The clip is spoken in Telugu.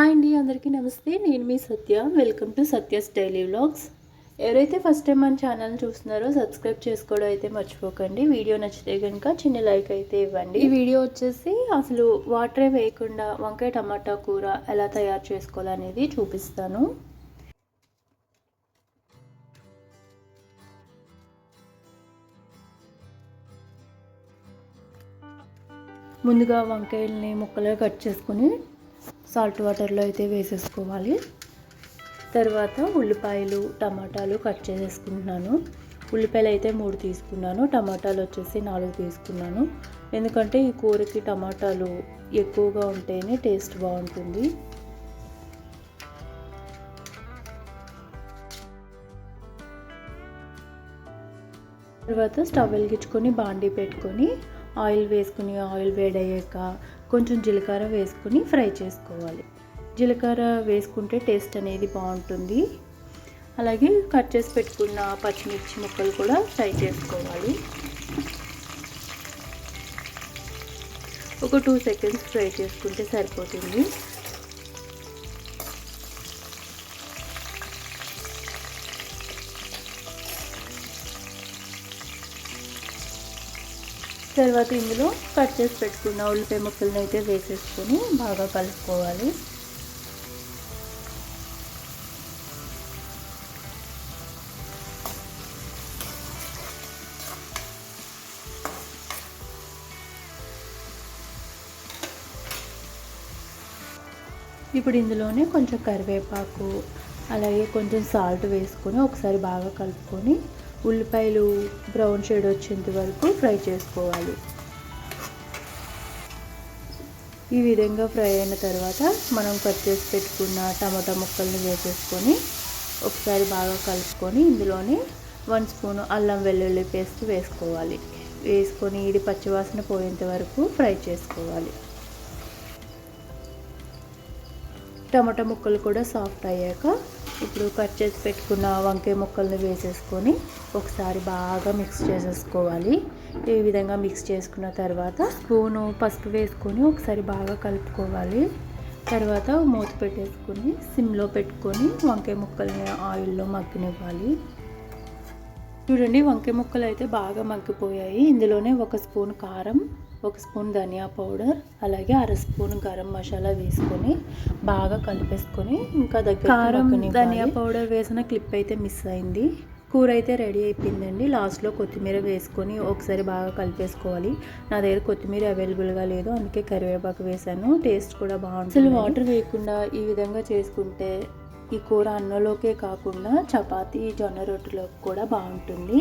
హాయ్ అండి, అందరికీ నమస్తే. నేను మీ Satya. Welcome to Satya's daily vlogs. ఎవరైతే ఫస్ట్ టైం మన ఛానల్ చూస్తున్నారో సబ్స్క్రైబ్ చేసుకోవడం అయితే మర్చిపోకండి. వీడియో నచ్చితే కనుక చిన్న లైక్ అయితే ఇవ్వండి. ఈ వీడియో వచ్చేసి అసలు వాటరే వేయకుండా వంకాయ టమాటా కూర ఎలా తయారు చేసుకోవాలనేది చూపిస్తాను. ముందుగా వంకాయల్ని ముక్కలుగా కట్ చేసుకొని సాల్ట్ వాటర్లో అయితే వేసేసుకోవాలి. తర్వాత ఉల్లిపాయలు టమాటాలు కట్ చేసేసుకుంటున్నాను. ఉల్లిపాయలు అయితే 3 తీసుకున్నాను, టమాటాలు వచ్చేసి 4 తీసుకున్నాను. ఎందుకంటే ఈ కూరకి టమాటాలు ఎక్కువగా ఉంటేనే టేస్ట్ బాగుంటుంది. తర్వాత స్టవ్ వెలిగించుకొని బాండీ పెట్టుకొని ఆయిల్ వేసుకుని ఆయిల్ వేడయ్యాక కొంచెం జీలకర్ర వేసుకుని ఫ్రై చేసుకోవాలి. జీలకర్ర వేసుకుంటే టేస్ట్ అనేది బాగుంటుంది. అలాగే కట్ చేసి పెట్టుకున్న పచ్చిమిర్చి ముక్కలు కూడా ఫ్రై చేసుకోవాలి. ఒక 2 సెకండ్స్ ఫ్రై చేసుకుంటే సరిపోతుంది. తర్వాత ఇందులో కట్ చేసి పెట్టుకున్న ఉల్లిపాయ ముక్కలను అయితే వేసేసుకొని బాగా కలుపుకోవాలి. ఇప్పుడు ఇందులోనే కొంచెం కరివేపాకు అలాగే కొంచెం సాల్ట్ వేసుకొని ఒకసారి బాగా కలుపుకొని ఉల్లిపాయలు బ్రౌన్ షేడ్ వచ్చేంత వరకు ఫ్రై చేసుకోవాలి. ఈ విధంగా ఫ్రై అయిన తర్వాత మనం కట్ చేసి పెట్టుకున్న టమాటా ముక్కల్ని వేసేసుకొని ఒకసారి బాగా కలుపుకొని ఇందులోనే 1 స్పూన్ అల్లం వెల్లుల్లి పేస్ట్ వేసుకోవాలి. వేసుకొని ఇది పచ్చివాసన పోయేంత వరకు ఫ్రై చేసుకోవాలి. టమాటా ముక్కలు కూడా సాఫ్ట్ అయ్యాక ఇప్పుడు కట్ చేసి పెట్టుకున్న వంకాయ ముక్కల్ని వేసేసుకొని ఒకసారి బాగా మిక్స్ చేసేసుకోవాలి. ఈ విధంగా మిక్స్ చేసుకున్న తర్వాత స్పూను పసుపు వేసుకొని ఒకసారి బాగా కలుపుకోవాలి. తర్వాత మూత పెట్టేసుకొని సిమ్లో పెట్టుకొని వంకాయ ముక్కల్ని ఆయిల్లో మగ్గనివ్వాలి. చూడండి, వంకాయ ముక్కలు అయితే బాగా మగ్గిపోయాయి. ఇందులోనే 1 స్పూన్ కారం, 1 స్పూన్ ధనియా పౌడర్ అలాగే 1/2 స్పూన్ గరం మసాలా వేసుకొని బాగా కలిపేసుకొని ఇంకా దగ్గర కారం ధనియా పౌడర్ వేసిన క్లిప్ అయితే మిస్ అయింది. కూర అయితే రెడీ అయిపోయిందండి. లాస్ట్లో కొత్తిమీర వేసుకొని ఒకసారి బాగా కలిపేసుకోవాలి. నా దగ్గర కొత్తిమీర అవైలబుల్గా లేదు, అందుకే కరివేపాకు వేసాను. టేస్ట్ కూడా బాగుంటుంది. అసలు వాటర్ వేయకుండా ఈ విధంగా చేసుకుంటే ఈ కూర అన్నంలోకే కాకుండా చపాతీ జొన్న రొట్టెలోకి కూడా బాగుంటుంది.